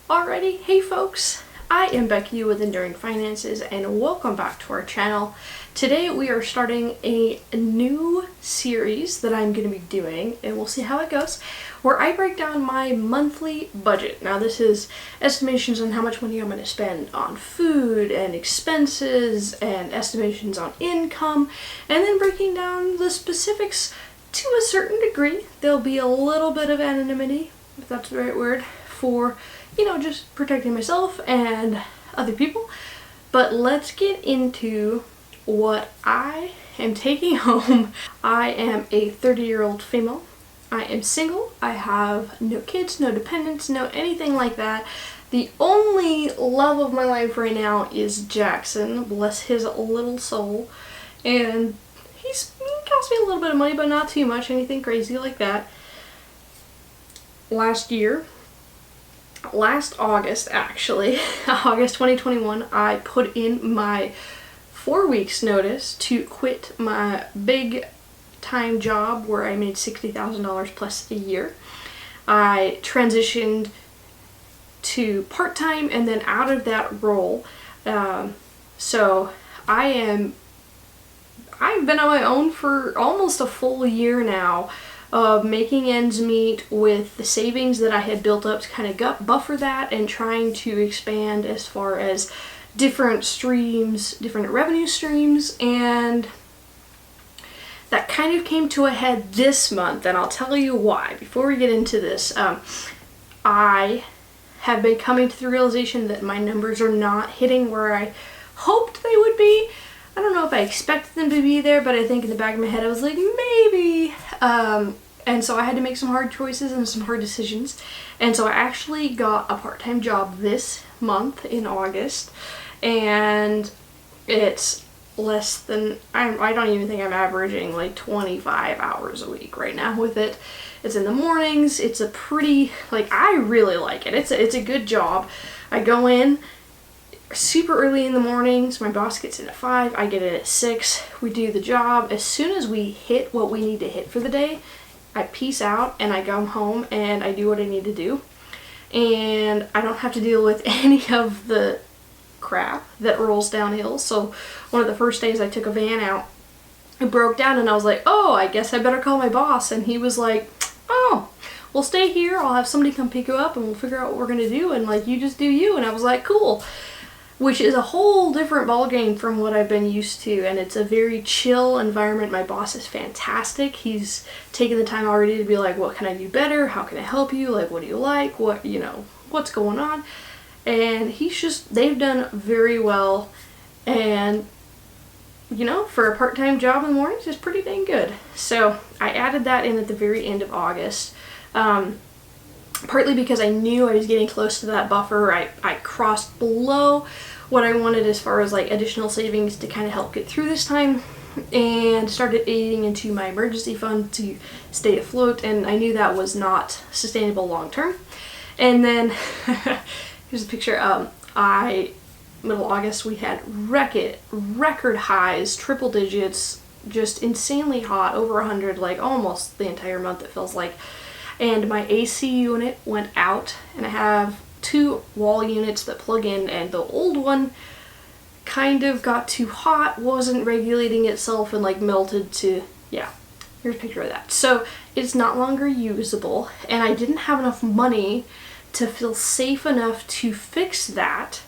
Alrighty, hey folks, I am Becky with Enduring Finances and welcome back to our channel. Today we are starting a new series that I'm going to be doing, and we'll see how it goes, where I break down my monthly budget. Now this is estimations on how much money I'm going to spend on food and expenses and estimations on income, and then breaking down the specifics to a certain degree. There'll be a little bit of anonymity, if that's the right word, for just protecting myself and other people. But let's get into what I am taking home. I am a 30-year-old female. I am single. I have no kids, no dependents, no anything like that. The only love of my life right now is Jackson, bless his little soul. And he costs me a little bit of money, but not too much, anything crazy like that. Last August, actually, August 2021, I put in my 4 weeks notice to quit my big time job where I made $60,000 plus a year. I transitioned to part-time and then out of that role. So I've been on my own for almost a full year now, of making ends meet with the savings that I had built up to kind of buffer that, and trying to expand as far as different streams, different revenue streams, and that kind of came to a head this month, and I'll tell you why. Before we get into this, I have been coming to the realization that my numbers are not hitting where I hoped they would be. I don't know if I expected them to be there, but I think in the back of my head I was like, maybe. And so I had to make some hard choices and some hard decisions. And so I actually got a part-time job this month in August, and it's less than, I don't even think I'm averaging like 25 hours a week right now with it. It's in the mornings. It's a pretty, I really like it. It's a good job. I go in super early in the mornings. My boss gets in at 5, I get in at 6. We do the job. As soon as we hit what we need to hit for the day, I peace out and I go home and I do what I need to do. And I don't have to deal with any of the crap that rolls downhill. So one of the first days I took a van out, it broke down, and I was like, oh, I guess I better call my boss. And he was like, oh, we'll stay here. I'll have somebody come pick you up and we'll figure out what we're going to do. And you just do you. And I was like, cool. Which is a whole different ballgame from what I've been used to, and it's a very chill environment. My boss is fantastic. He's taken the time already to be like, what can I do better? How can I help you? What do you like? What's going on? And they've done very well, and for a part-time job in the mornings, it's pretty dang good. So I added that in at the very end of August. Partly because I knew I was getting close to that buffer. I crossed below what I wanted as far as additional savings to kind of help get through this time, and started eating into my emergency fund to stay afloat, and I knew that was not sustainable long term. And then here's a picture. Middle August, we had record highs, triple digits, just insanely hot, over 100, almost the entire month it feels like. And my AC unit went out, and I have 2 wall units that plug in, and the old one kind of got too hot, wasn't regulating itself, and melted to, here's a picture of that. So it's not longer usable, and I didn't have enough money to feel safe enough to fix that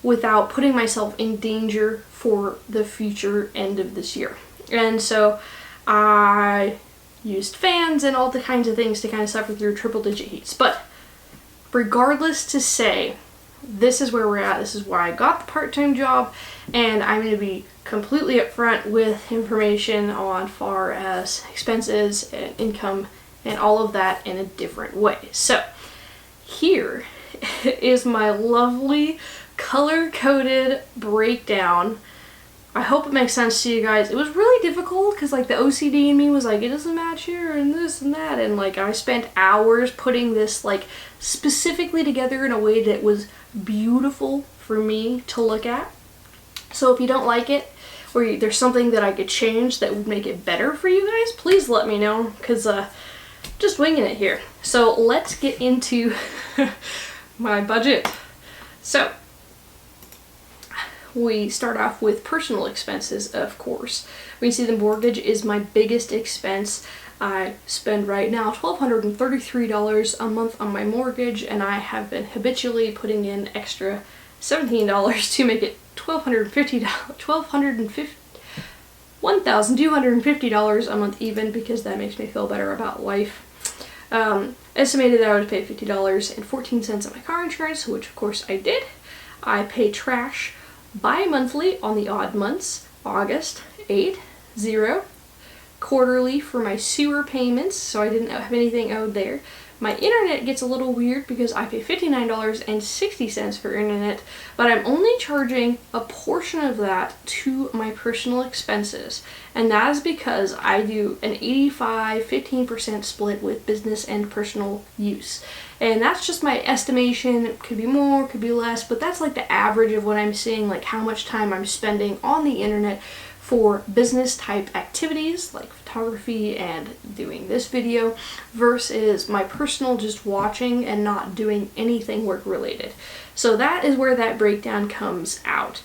without putting myself in danger for the future end of this year. And so I used fans and all the kinds of things to kind of suffer through triple digit heats. But regardless to say, this is where we're at. This is why I got the part-time job, and I'm going to be completely upfront with information on far as expenses and income and all of that in a different way. So here is my lovely color-coded breakdown. I hope it makes sense to you guys. It was really difficult because the OCD in me was like, it doesn't match here and this and that, and I spent hours putting this specifically together in a way that was beautiful for me to look at. So if you don't like it, or there's something that I could change that would make it better for you guys, please let me know, because just winging it here. So let's get into my budget. So we start off with personal expenses, of course. We can see the mortgage is my biggest expense. I spend right now $1,233 a month on my mortgage, and I have been habitually putting in extra $17 to make it $1,250 a month even, because that makes me feel better about life. Estimated that I would pay $50.14 on my car insurance, which of course I did. I pay trash bi-monthly on the odd months, August, 8, 0. Quarterly for my sewer payments, so I didn't have anything owed there. My internet gets a little weird because I pay $59.60 for internet, but I'm only charging a portion of that to my personal expenses. And that is because I do an 85-15% split with business and personal use. And that's just my estimation. It could be more, could be less, but that's like the average of what I'm seeing, like how much time I'm spending on the internet for business type activities like photography and doing this video versus my personal just watching and not doing anything work related. So that is where that breakdown comes out.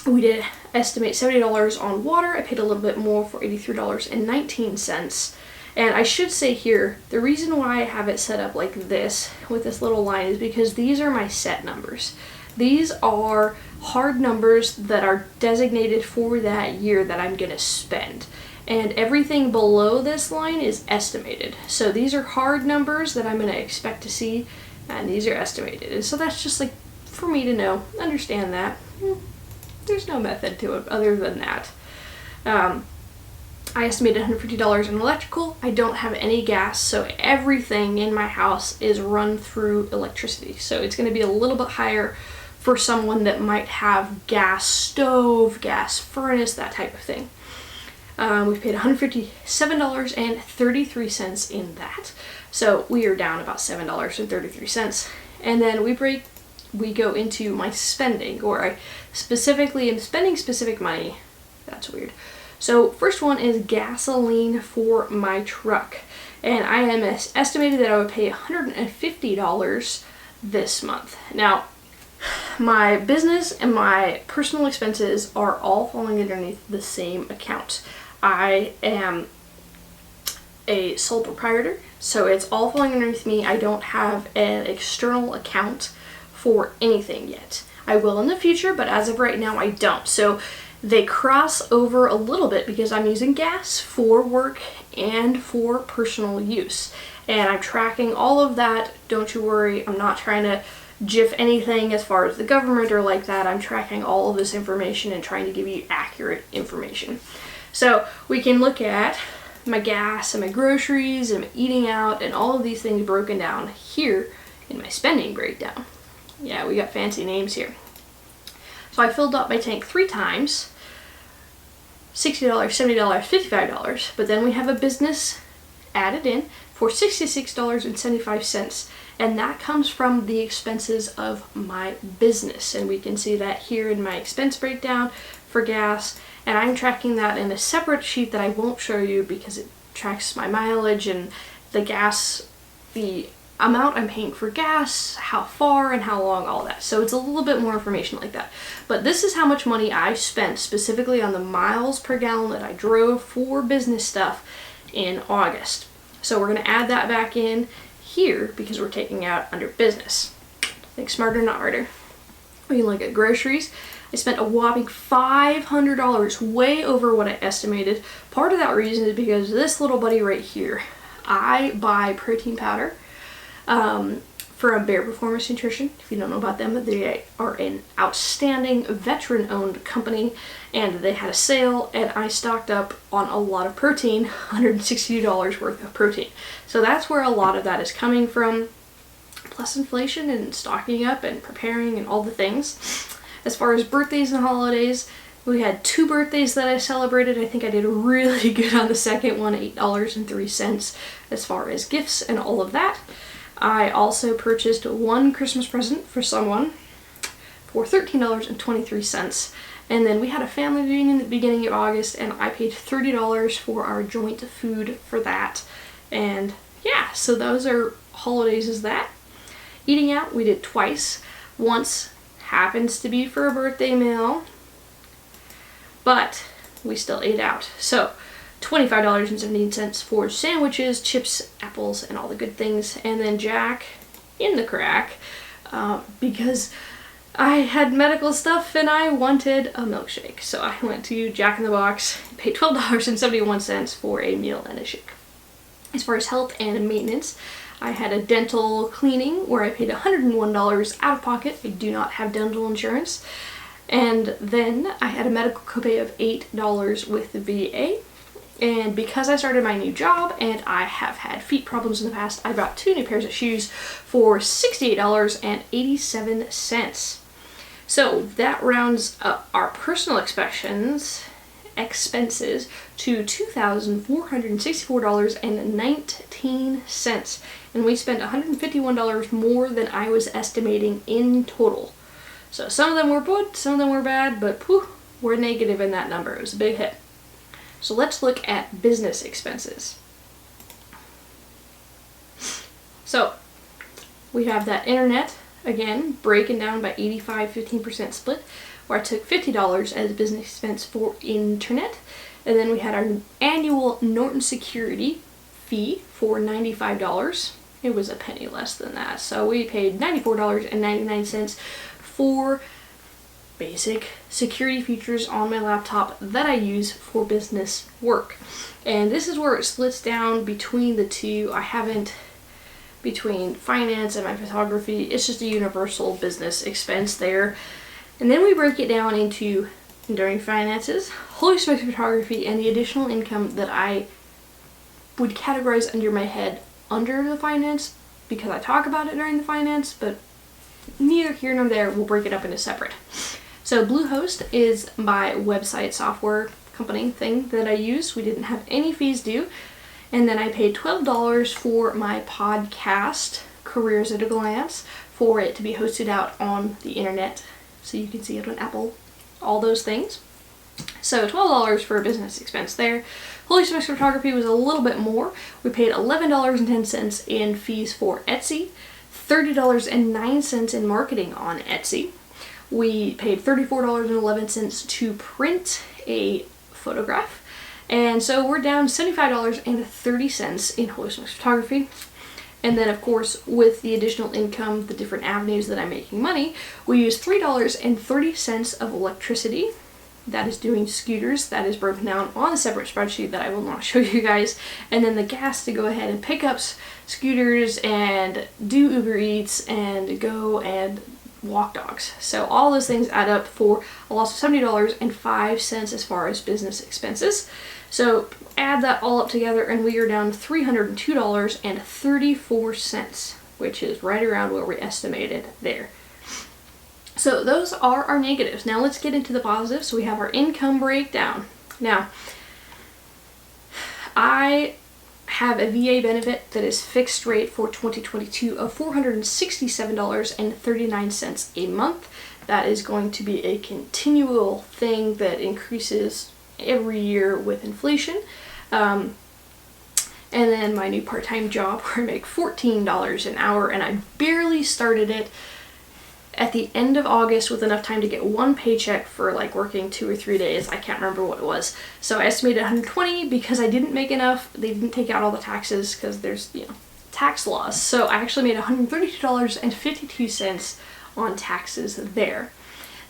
We did estimate $70 on water. I paid a little bit more for $83.19. And I should say here, the reason why I have it set up like this with this little line is because these are my set numbers. These are hard numbers that are designated for that year that I'm going to spend. And everything below this line is estimated. So these are hard numbers that I'm going to expect to see, and these are estimated. And so that's just like for me to know, understand that. There's no method to it other than that. I estimated $150 in electrical. I don't have any gas, so everything in my house is run through electricity. So it's going to be a little bit higher for someone that might have gas stove, gas furnace, that type of thing. We've paid $157.33 in that. So we are down about $7.33. And then we go into my spending, or I specifically am spending specific money. That's weird. So first one is gasoline for my truck. And I am estimated that I would pay $150 this month. Now, my business and my personal expenses are all falling underneath the same account. I am a sole proprietor, so it's all falling underneath me. I don't have an external account for anything yet. I will in the future, but as of right now, I don't. So they cross over a little bit because I'm using gas for work and for personal use. And I'm tracking all of that. Don't you worry, I'm not trying to jiff anything as far as the government or like that. I'm tracking all of this information and trying to give you accurate information. So we can look at my gas and my groceries and my eating out and all of these things broken down here in my spending breakdown. Yeah, we got fancy names here. So I filled up my tank 3 times, $60, $70, $55, but then we have a business added in for $66.75, and that comes from the expenses of my business. And we can see that here in my expense breakdown for gas, and I'm tracking that in a separate sheet that I won't show you because it tracks my mileage and the gas, the amount I'm paying for gas, how far and how long, all that. So it's a little bit more information like that. But this is how much money I spent specifically on the miles per gallon that I drove for business stuff in August. So we're going to add that back in here because we're taking out under business. Think smarter, not harder. We can look at groceries. I spent a whopping $500, way over what I estimated. Part of that reason is because this little buddy right here, I buy protein powder from Bear Performance Nutrition. If you don't know about them, they are an outstanding veteran-owned company, and they had a sale, and I stocked up on a lot of protein, $160 worth of protein. So that's where a lot of that is coming from, plus inflation and stocking up and preparing and all the things. As far as birthdays and holidays, we had 2 birthdays that I celebrated. I think I did really good on the second one, $8.03 as far as gifts and all of that. I also purchased 1 Christmas present for someone for $13.23. And then we had a family reunion at the beginning of August, and I paid $30 for our joint food for that. And yeah, so those are holidays as that. Eating out, we did twice. Once happens to be for a birthday meal, but we still ate out. So $25.17 for sandwiches, chips, apples, and all the good things. And then Jack in the crack, because I had medical stuff and I wanted a milkshake. So I went to Jack in the Box, paid $12.71 for a meal and a shake. As far as health and maintenance, I had a dental cleaning where I paid $101 out of pocket. I do not have dental insurance. And then I had a medical copay of $8 with the VA. And because I started my new job and I have had feet problems in the past, I bought 2 new pairs of shoes for $68.87. So that rounds up our personal expenses to $2,464.19. And we spent $151 more than I was estimating in total. So some of them were good, some of them were bad, but we're negative in that number. It was a big hit. So let's look at business expenses. So we have that internet, again, broken down by 85-15% split, where I took $50 as business expense for internet. And then we had our annual Norton security fee for $95. It was a penny less than that. So we paid $94.99 for basic security features on my laptop that I use for business work. And this is where it splits down between the two. I haven't, between finance and my photography, it's just a universal business expense there. And then we break it down into during finances, Holy Smokes photography, and the additional income that I would categorize under my head under the finance, because I talk about it during the finance, but neither here nor there. We'll break it up into separate. So Bluehost is my website software company thing that I use. We didn't have any fees due. And then I paid $12 for my podcast, Careers at a Glance, for it to be hosted out on the internet. So you can see it on Apple, all those things. So $12 for a business expense there. Holy Smokes photography was a little bit more. We paid $11.10 in fees for Etsy, $30.09 in marketing on Etsy. We paid $34.11 to print a photograph. And so we're down $75.30 in Holy Smokes photography. And then, of course, with the additional income, the different avenues that I'm making money, we use $3.30 of electricity. That is doing scooters. That is broken down on a separate spreadsheet that I will not show you guys. And then the gas to go ahead and pick up scooters and do Uber Eats and go and walk dogs. So all those things add up for a loss of $70.05 as far as business expenses. So add that all up together and we are down $302.34, which is right around what we estimated there. So those are our negatives. Now let's get into the positives. So we have our income breakdown. Now, I have a VA benefit that is fixed rate for 2022 of $467.39 a month. That is going to be a continual thing that increases every year with inflation. And then my new part-time job where I make $14 an hour, and I barely started it at the end of August with enough time to get one paycheck for like working 2 or 3 days. I can't remember what it was. So I estimated $120 because I didn't make enough. They didn't take out all the taxes because there's, tax laws. So I actually made $132.52 on taxes there.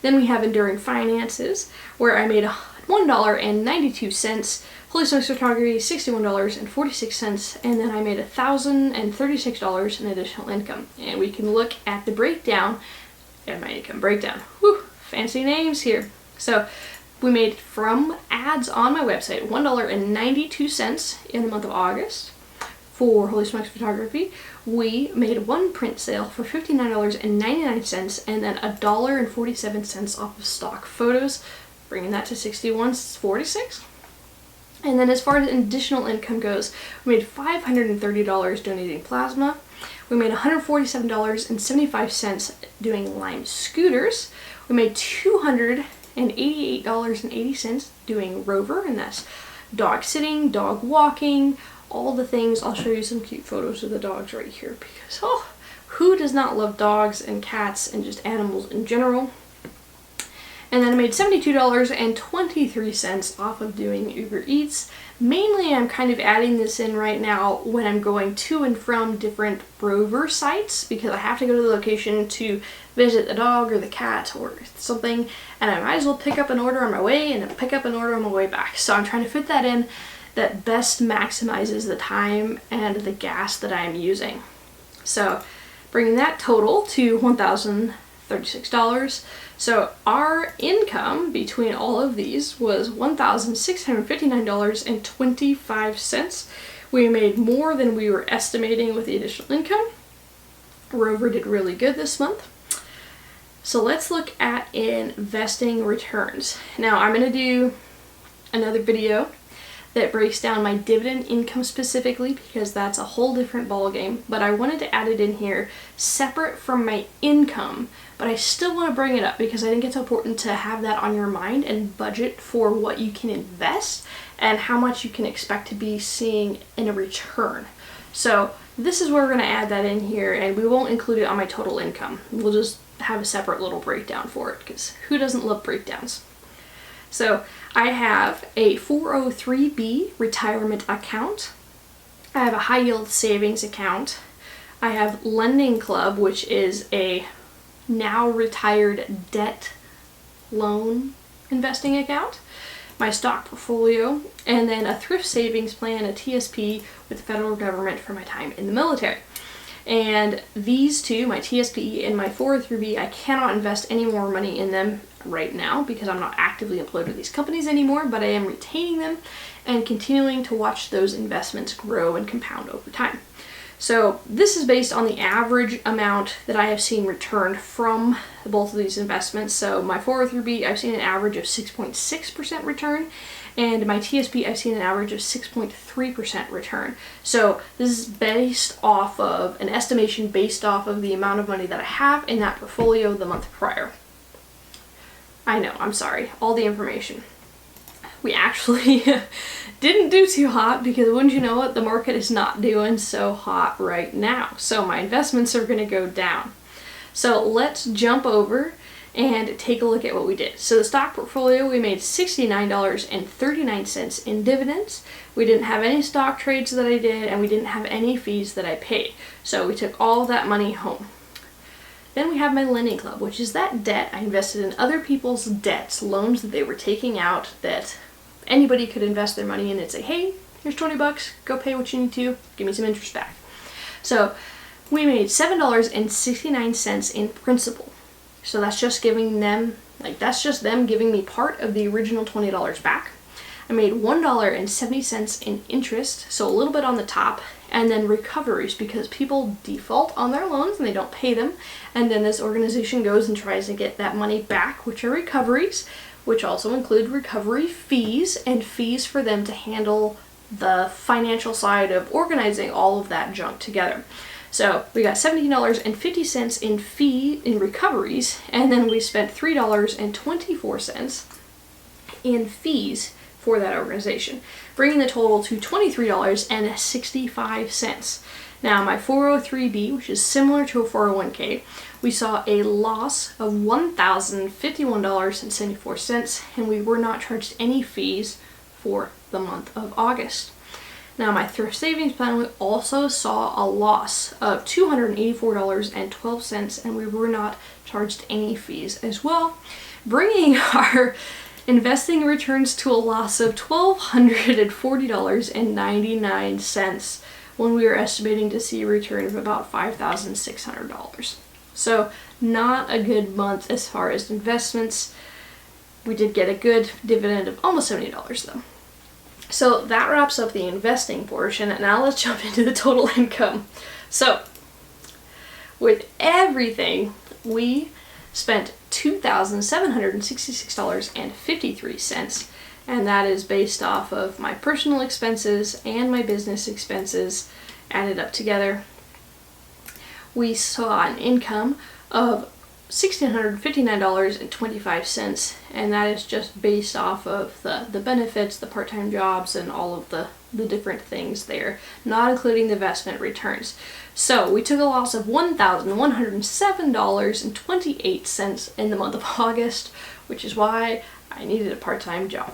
Then we have enduring finances where I made $1.92. Holy Smokes photography, $61.46, and then I made $1,036 in additional income. And we can look at the breakdown and my income breakdown. Whew, fancy names here. So we made from ads on my website $1.92 in the month of August. For Holy Smokes photography, we made one print sale for $59.99 and then $1.47 off of stock photos, bringing that to $61.46. And then as far as additional income goes, we made $530 donating plasma. We made $147.75 doing Lime scooters. We made $288.80 doing Rover, and that's dog sitting, dog walking, all the things. I'll show you some cute photos of the dogs right here because, who does not love dogs and cats and just animals in general? And then I made $72.23 off of doing Uber Eats. Mainly I'm kind of adding this in right now when I'm going to and from different Rover sites, because I have to go to the location to visit the dog or the cat or something, and I might as well pick up an order on my way and then pick up an order on my way back. So I'm trying to fit that in that best maximizes the time and the gas that I'm using. So bringing that total to $1,036. So our income between all of these was $1,659.25. We made more than we were estimating with the additional income. Rover did really good this month. So let's look at investing returns. Now I'm going to do another video that breaks down my dividend income specifically, because that's a whole different ballgame, but I wanted to add it in here separate from my income, but I still want to bring it up because I think it's important to have that on your mind and budget for what you can invest and how much you can expect to be seeing in a return. So this is where we're going to add that in here, and we won't include it on my total income. We'll just have a separate little breakdown for it, because who doesn't love breakdowns? So I have a 403b retirement account. I have a high yield savings account. I have Lending Club, which is a now retired debt loan investing account, my stock portfolio, and then a thrift savings plan, a TSP with the federal government for my time in the military. And these two, my TSP and my 403b, I cannot invest any more money in them right now because I'm not actively employed with these companies anymore, but I am retaining them and continuing to watch those investments grow and compound over time. So this is based on the average amount that I have seen returned from both of these investments. So my 403b, I've seen an average of 6.6% return, and my TSP, I've seen an average of 6.3% return. So this is based off of an estimation based off of the amount of money that I have in that portfolio the month prior. I know, I'm sorry, all the information. We actually didn't do too hot because, wouldn't you know it, the market is not doing so hot right now. So my investments are going to go down. So let's jump over and take a look at what we did. So the stock portfolio, we made $69.39 in dividends. We didn't have any stock trades that I did, and we didn't have any fees that I paid. So we took all that money home. Then we have my Lending Club, which is that debt I invested in other people's debts, loans that they were taking out that anybody could invest their money in and say, hey, here's $20, go pay what you need to, give me some interest back. So we made $7.69 in principal. So that's just giving them, that's just them giving me part of the original $20 back. I made $1.70 in interest, so a little bit on the top, and then recoveries because people default on their loans and they don't pay them, and then this organization goes and tries to get that money back, which are recoveries, which also include recovery fees and fees for them to handle the financial side of organizing all of that junk together. So we got $17.50 in recoveries, and then we spent $3.24 in fees for that organization, bringing the total to $23.65. Now my 403b, which is similar to a 401k, we saw a loss of $1,051.74, and we were not charged any fees for the month of August. Now my thrift savings plan, we also saw a loss of $284.12, and we were not charged any fees as well, bringing our investing returns to a loss of $1,240.99 when we were estimating to see a return of about $5,600. So not a good month as far as investments. We did get a good dividend of almost $70 though. So that wraps up the investing portion, and now let's jump into the total income. So with everything, we spent $2,766.53, and that is based off of my personal expenses and my business expenses added up together. We saw an income of $1,659.25, and that is just based off of the benefits, the part-time jobs, and all of the the different things there, not including the investment returns. So we took a loss of $1,107.28 in the month of August, which is why I needed a part-time job.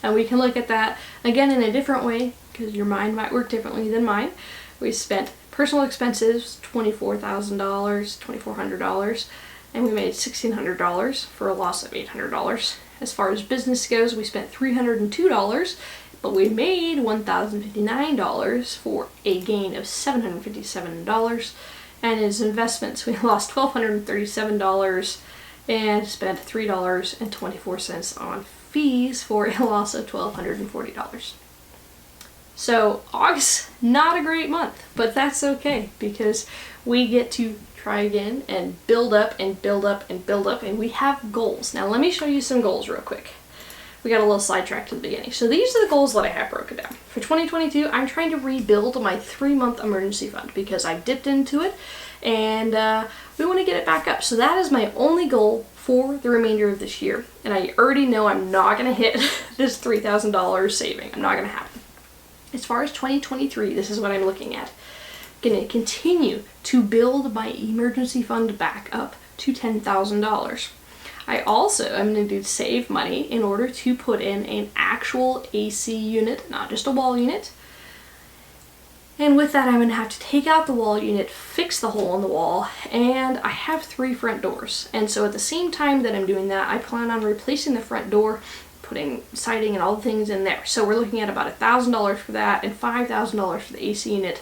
And we can look at that again in a different way, because your mind might work differently than mine. We spent personal expenses, $2,400, and we made $1,600 for a loss of $800. As far as business goes, we spent $302, but we made $1,059 for a gain of $757. And as investments, we lost $1,237 and spent $3.24 on fees for a loss of $1,240. So August, not a great month, but that's okay because we get to try again and build up and build up and build up, and we have goals. Now let me show you some goals real quick. We got a little sidetracked at the beginning. So these are the goals that I have broken down. For 2022, I'm trying to rebuild my 3-month emergency fund because I dipped into it and we want to get it back up. So that is my only goal for the remainder of this year. And I already know I'm not going to hit this $3,000 saving. I'm not going to happen. As far as 2023, this is what I'm looking at. I'm going to continue to build my emergency fund back up to $10,000. I also am going to save money in order to put in an actual AC unit, not just a wall unit. And with that, I'm going to have to take out the wall unit, fix the hole in the wall, and I have 3 front doors. And so at the same time that I'm doing that, I plan on replacing the front door, putting siding and all the things in there. So we're looking at about $1,000 for that and $5,000 for the AC unit.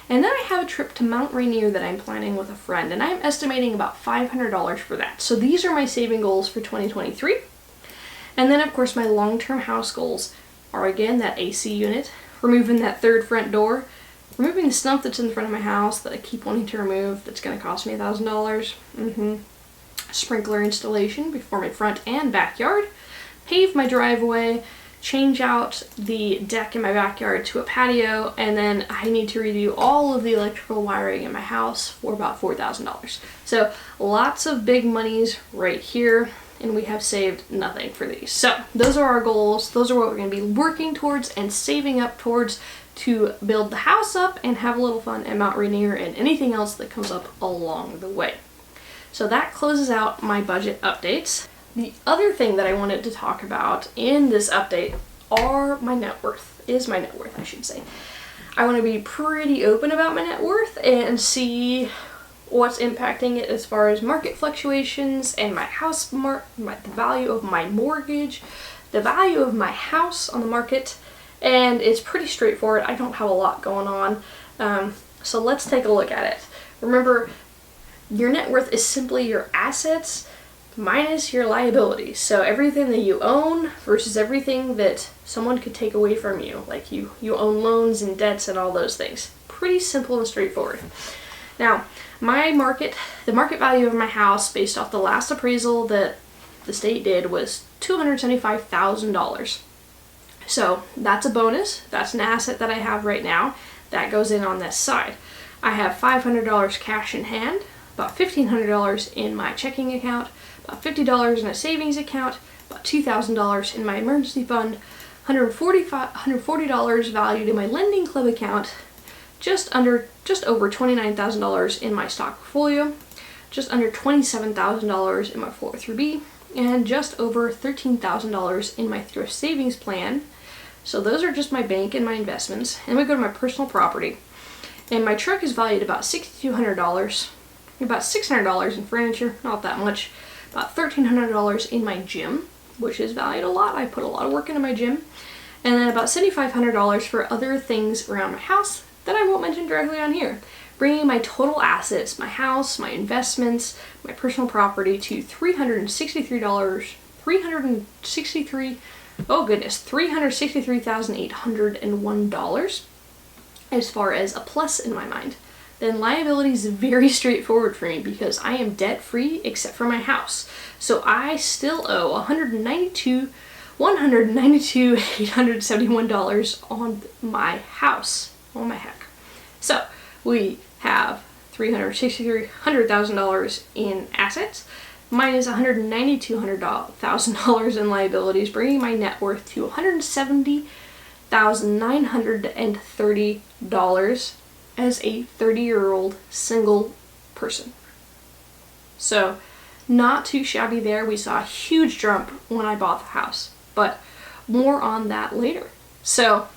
And then I have a trip to Mount Rainier that I'm planning with a friend, and I'm estimating about $500 for that. So these are my saving goals for 2023. And then of course my long-term house goals are again that AC unit, removing that 3rd front door, removing the stump that's in front of my house that I keep wanting to remove that's going to cost me $1,000. Sprinkler installation before my front and backyard. Pave my driveway, change out the deck in my backyard to a patio, and then I need to redo all of the electrical wiring in my house for about $4,000. So lots of big monies right here, and we have saved nothing for these. So those are our goals. Those are what we're going to be working towards and saving up towards to build the house up and have a little fun at Mount Rainier and anything else that comes up along the way. So that closes out my budget updates. The other thing that I wanted to talk about in this update are my net worth, I should say. I want to be pretty open about my net worth and see what's impacting it as far as market fluctuations and my house the value of my mortgage, the value of my house on the market, and it's pretty straightforward. I don't have a lot going on, so let's take a look at it. Remember, your net worth is simply your assets minus your liabilities. So everything that you own versus everything that someone could take away from you. Like you own loans and debts and all those things. Pretty simple and straightforward. Now, the market value of my house based off the last appraisal that the state did was $275,000. So that's a bonus. That's an asset that I have right now. That goes in on this side. I have $500 cash in hand, about $1,500 in my checking account, about $50 in a savings account, about $2,000 in my emergency fund, $140 valued in my lending club account, just over $29,000 in my stock portfolio, just under $27,000 in my 403b, and just over $13,000 in my thrift savings plan. So those are just my bank and my investments. And we go to my personal property. And my truck is valued about $6,200, about $600 in furniture, not that much, about $1,300 in my gym, which is valued a lot. I put a lot of work into my gym. And then about $7,500 for other things around my house that I won't mention directly on here, bringing my total assets, my house, my investments, my personal property to $363,801 as far as a plus in my mind. Then liability is very straightforward for me because I am debt free except for my house. So I still owe $192,871 on my house. Oh my heck. So we have $363,000 in assets minus $192,000 in liabilities, bringing my net worth to $1,930 as a 30-year-old single person. So not too shabby there. We saw a huge jump when I bought the house, but more on that later. So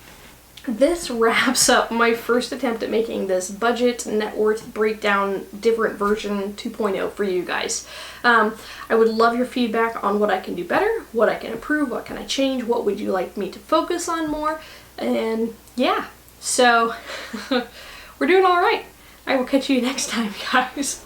this wraps up my first attempt at making this budget net worth breakdown different version 2.0 for you guys. I would love your feedback on what I can do better, what I can improve, what can I change, what would you like me to focus on more, and yeah, so we're doing all right. I will catch you next time, guys.